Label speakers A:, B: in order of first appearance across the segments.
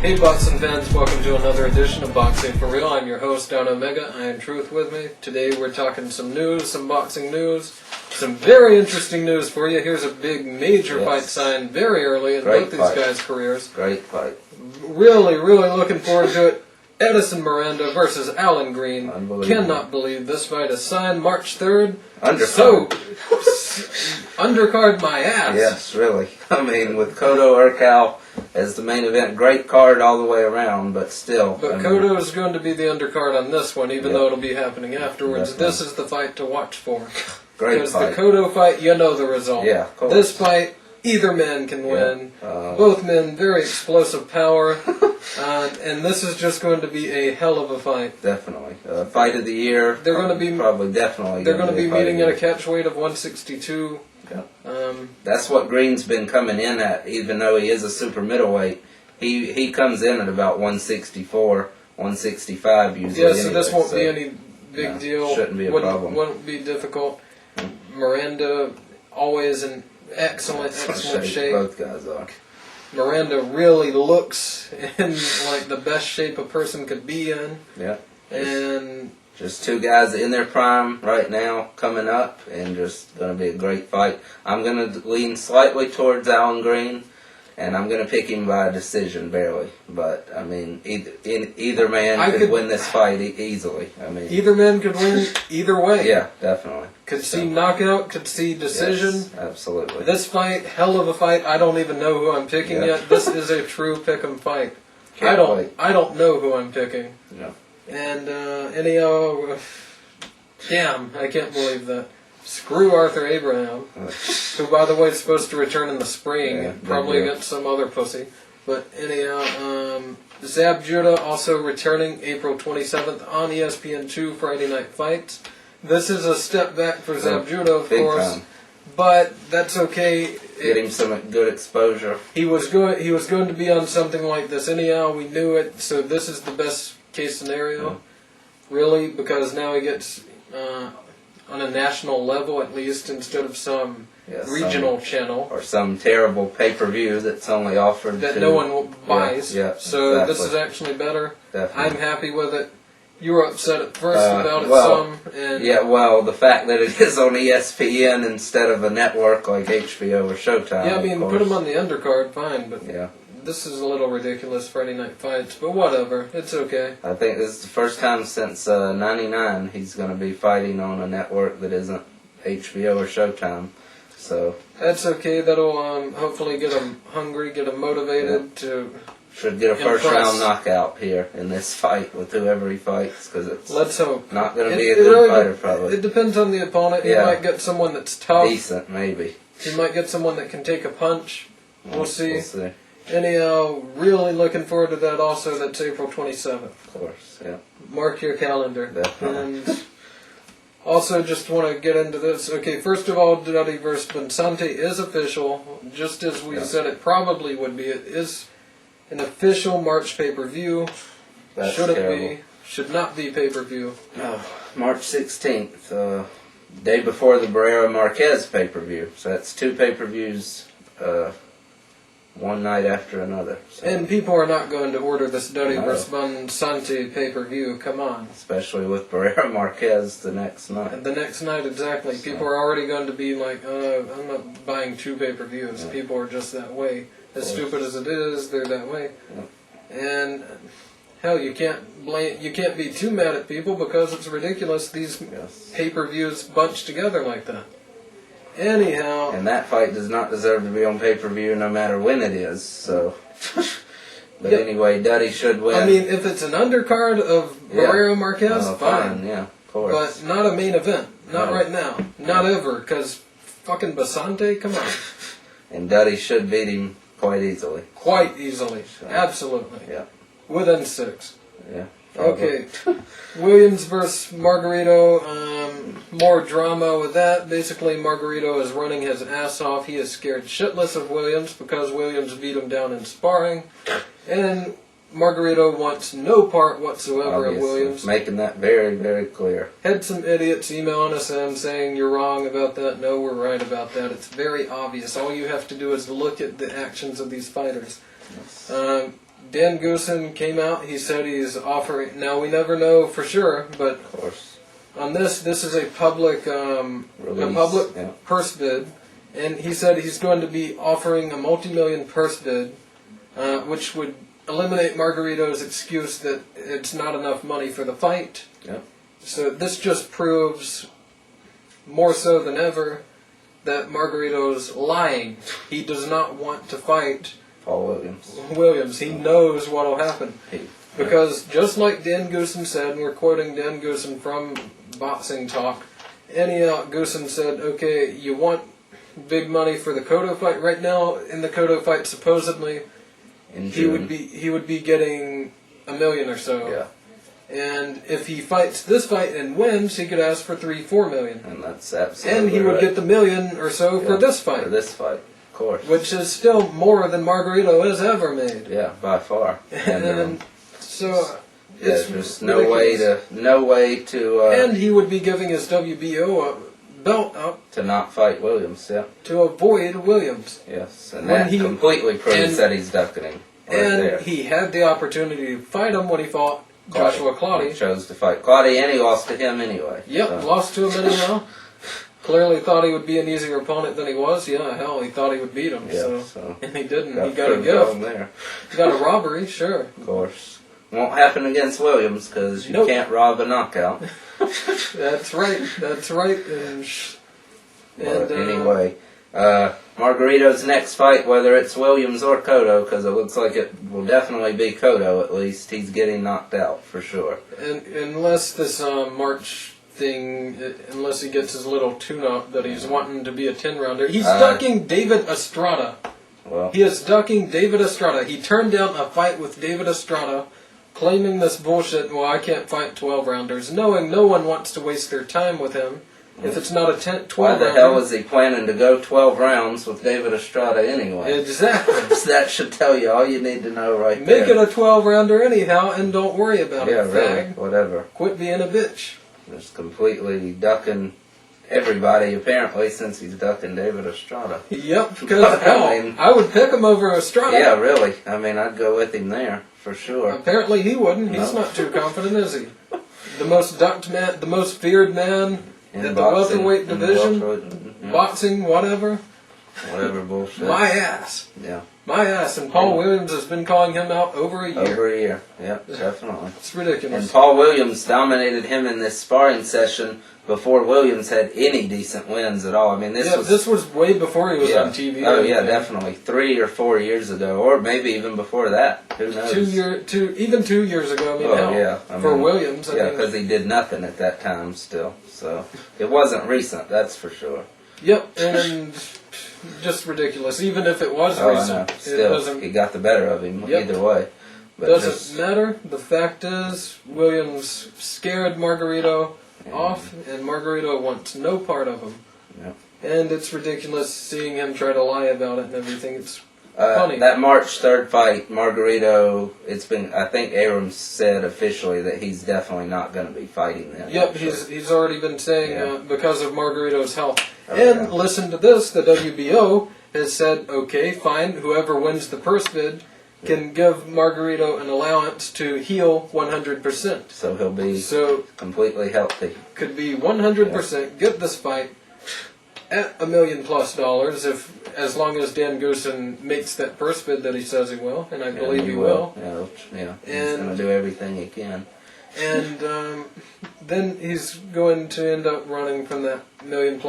A: Hey boxing fans, welcome to another edition of Boxing for Real. I'm your host, Don Omega. I am Truth with me. Today we're talking some news, some boxing news, some very interesting news for you. Here's a big major fight signed very early in both these guys' careers.
B: Great fight.
A: Really looking forward to it. Edison Miranda versus Alan Green. Cannot believe this fight is signed March 3rd.
B: Undercard.
A: Undercard my ass.
B: Yes, really. I mean, with Cotto Urcal as the main event, great card all the way around, but still.
A: But Cotto is going to be the undercard on this one, even though it'll be happening afterwards.
B: Definitely.
A: This is the fight to watch for.
B: Great
A: because
B: fight.
A: the Cotto fight, you know the result.
B: Yeah, of course.
A: This fight, either man can win. Both men, very explosive power. And this is just going to be a hell of a fight.
B: Definitely. Fight of the year.
A: They're going to be
B: definitely.
A: They're going to be meeting at a catch weight of 162.
B: Yeah. That's what Green's been coming in at, even though he is a super middleweight. He comes in at about 164, 165 usually.
A: Yeah, so this won't be any big deal.
B: Shouldn't be a problem.
A: Wouldn't be difficult. Miranda, always in excellent shape.
B: Both guys are.
A: Miranda really looks in like the best shape a person could be in.
B: Yeah.
A: And
B: just two guys in their prime right now coming up, and just going to be a great fight. I'm going to lean slightly towards Alan Green, and I'm going to pick him by decision, barely. But, I mean, either man could win this fight easily. I mean,
A: either man could win either way.
B: Yeah, definitely.
A: Could see knockout, could see decision.
B: Yes, absolutely.
A: This fight, hell of a fight. I don't even know who I'm picking yet. This is a true pick'em fight. I don't know who I'm picking.
B: Yeah.
A: And anyhow, damn, I can't believe that. Screw Arthur Abraham, who by the way is supposed to return in the spring, probably against some other pussy. But anyhow, Zab Judah also returning April 27th on ESPN2 Friday Night Fights. This is a step back for Zab Judah, of course, but that's okay.
B: Get him some good exposure.
A: He was going to be on something like this anyhow. We knew it, so this is the best case scenario, really, because now he gets on a national level at least instead of some regional channel
B: or some terrible pay-per-view that's only offered
A: that no one buys.
B: Yeah,
A: so
B: exactly.
A: This is actually better.
B: Definitely.
A: I'm happy with it. You were upset at first about it some. And
B: the fact that it is on ESPN instead of a network like HBO or Showtime.
A: Yeah, I mean, put him on the undercard, fine, but
B: yeah.
A: This is a little ridiculous, Friday Night Fights, but whatever. It's okay.
B: I think this is the first time since '99 he's going to be fighting on a network that isn't HBO or Showtime. So
A: that's okay. That'll hopefully get him hungry, get him motivated to.
B: Should get a first-round knockout here in this fight with whoever he fights, because it's not going to be a good fighter, probably.
A: It depends on the opponent. He might get someone that's tough.
B: Decent, maybe.
A: He might get someone that can take a punch. We'll see.
B: We'll see.
A: Anyhow, really looking forward to that also. That's April 27th.
B: Of course, yeah.
A: Mark your calendar.
B: Definitely.
A: And also, just want to get into this. Okay, first of all, Duddy vs. Bonsante is official, just as we said it probably would be. It is an official March pay-per-view. Should it be? Should not be pay-per-view.
B: No, March 16th, day before the Barrera Marquez pay-per-view. So that's two pay-per-views, one night after another. So.
A: And people are not going to order this Duddy vs. Bonsante pay-per-view. Come on.
B: Especially with Barrera Marquez the next night.
A: The next night, exactly. So. People are already going to be like, I'm not buying two pay-per-views. Yeah. People are just that way. As stupid as it is, they're that way. Yeah. And hell, you can't be too mad at people because it's ridiculous these pay-per-views bunch together like that. Anyhow,
B: and that fight does not deserve to be on pay-per-view no matter when it is. So, but anyway, Duddy should win.
A: I mean, if it's an undercard of Barrera Marquez, fine.
B: Yeah, of course.
A: But not a main event. Not right now. Not ever. Because fucking Bonsante, come on.
B: And Duddy should beat him quite easily.
A: Quite easily. So, absolutely.
B: Yeah.
A: Within 6.
B: Yeah.
A: Okay. Williams versus Margarito. More drama with that. Basically, Margarito is running his ass off. He is scared shitless of Williams because Williams beat him down in sparring. And Margarito wants no part whatsoever of Williams.
B: Making that very, very clear.
A: Had some idiots emailing us and saying, you're wrong about that. No, we're right about that. It's very obvious. All you have to do is look at the actions of these fighters.
B: Yes.
A: Dan Goosen came out. He said he's offering. Now we never know for sure, but
B: Of course.
A: on this is a public
B: Release,
A: purse bid, and he said he's going to be offering a multi-million purse bid, which would eliminate Margarito's excuse that it's not enough money for the fight.
B: Yep.
A: So this just proves more so than ever that Margarito's lying. He does not want to fight
B: Paul
A: Williams. He knows what will happen.
B: Hey.
A: Because just like Dan Goosen said, and we're quoting Dan Goosen from Boxing Talk, Goosen said, okay, you want big money for the Cotto fight? Right now, in the Cotto fight, supposedly, he would be getting $1 million or so.
B: Yeah.
A: And if he fights this fight and wins, he could ask for $3-4 million.
B: And that's absolutely
A: And he would get the $1 million or so for this fight.
B: For this fight, of course.
A: Which is still more than Margarito has ever made.
B: Yeah, by far.
A: And so
B: there's just no way to.
A: And he would be giving his WBO belt up
B: to not fight Williams. Yeah.
A: To avoid Williams.
B: Yes, and that completely proves that he's ducking him.
A: He had the opportunity to fight him when he fought Joshua Clottey.
B: He chose to fight Clottey, and he lost to him anyway.
A: Yep, so. Lost to him anyhow. Clearly thought he would be an easier opponent than he was. Yeah, hell, he thought he would beat him.
B: Yeah,
A: so. And he didn't.
B: He
A: got a gift. He got a robbery, sure.
B: Of course. Won't happen against Williams because you can't rob a knockout.
A: That's right. That's right.
B: But anyway, Margarito's next fight, whether it's Williams or Cotto, because it looks like it will definitely be Cotto at least, he's getting knocked out for sure.
A: And unless this March thing, unless he gets his little tune-up that he's wanting to be a 10-rounder, he's ducking David Estrada.
B: Well,
A: he is ducking David Estrada. He turned down a fight with David Estrada, claiming this bullshit, well, I can't fight 12-rounders, knowing no one wants to waste their time with him. If it's not a 12-rounder...
B: Why the hell is he planning to go 12 rounds with David Estrada anyway?
A: Exactly.
B: That should tell you all you need to know there.
A: Make it a 12-rounder anyhow, and don't worry about it,
B: really,
A: fag.
B: Whatever.
A: Quit being a bitch.
B: Just completely ducking everybody, apparently, since he's ducking David Estrada.
A: Yep, because I would pick him over Estrada.
B: Yeah, really. I mean, I'd go with him there, for sure.
A: Apparently he wouldn't. He's not too confident, is he? The most ducked man, the most feared man... In the welterweight division, boxing, whatever.
B: Whatever bullshit.
A: My ass.
B: Yeah.
A: My ass. And Paul Williams has been calling him out over a year.
B: Over a year. Yeah, definitely.
A: It's ridiculous.
B: And Paul Williams dominated him in this sparring session before Williams had any decent wins at all. I mean, this
A: was way before he was on TV.
B: Oh, yeah, definitely. 3 or 4 years ago, or maybe even before that. Who knows?
A: 2 years ago. I mean, for Williams.
B: Yeah, because he did nothing at that time still. So it wasn't recent, that's for sure.
A: Yep, and just ridiculous. Even if it was recent,
B: still, he got the better of him either way. But
A: doesn't matter. The fact is, Williams scared Margarito off, and Margarito wants no part of him.
B: Yep.
A: And it's ridiculous seeing him try to lie about it and everything. It's funny.
B: That March 3rd fight, Margarito, I think Abrams said officially that he's definitely not going to be fighting then.
A: Yep, he's already been saying because of Margarito's health. Listen to this, the WBO has said, okay, fine, whoever wins the purse bid can give Margarito an allowance to heal 100%.
B: So he'll be completely healthy.
A: Could be 100%, get this fight at $1 million+ as long as Dan Goosen makes that purse bid that he says he will, and I believe he will.
B: Yeah, he's going to do everything he can.
A: And then he's going to end up running from that $1 million+.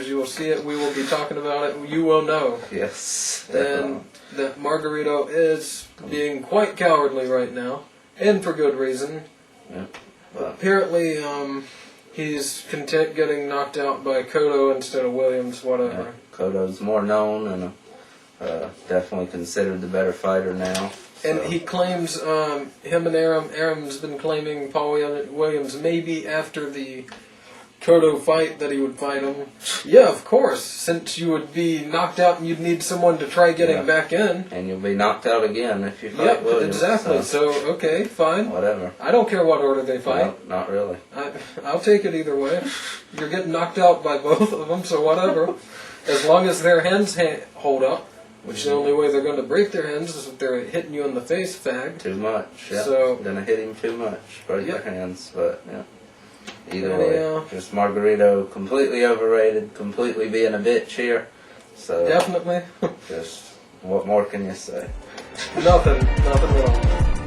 A: You will see it. We will be talking about it. You will know.
B: Yes.
A: And that Margarito is being quite cowardly right now, and for good reason.
B: Yeah.
A: Apparently, he's content getting knocked out by Cotto instead of Williams, whatever.
B: Yeah. Cotto's more known and definitely considered the better fighter now. So.
A: And he claims, him and Aram's been claiming Paul Williams maybe after the Cotto fight that he would fight him. Yeah, of course, since you would be knocked out and you'd need someone to try getting back in.
B: And you'll be knocked out again if you fight Williams.
A: Exactly. So, okay, fine.
B: Whatever.
A: I don't care what order they fight.
B: No, not really.
A: I'll take it either way. You're getting knocked out by both of them, so whatever. As long as their hands hold up. Which the only way they're going to break their hands is if they're hitting you in the face, fag.
B: Too much. Yeah.
A: So
B: gonna hit him too much. Break their hands. But yeah. Either
A: Anyhow.
B: way, just Margarito completely overrated, completely being a bitch here. So
A: definitely.
B: just what more can you say?
A: Nothing at all.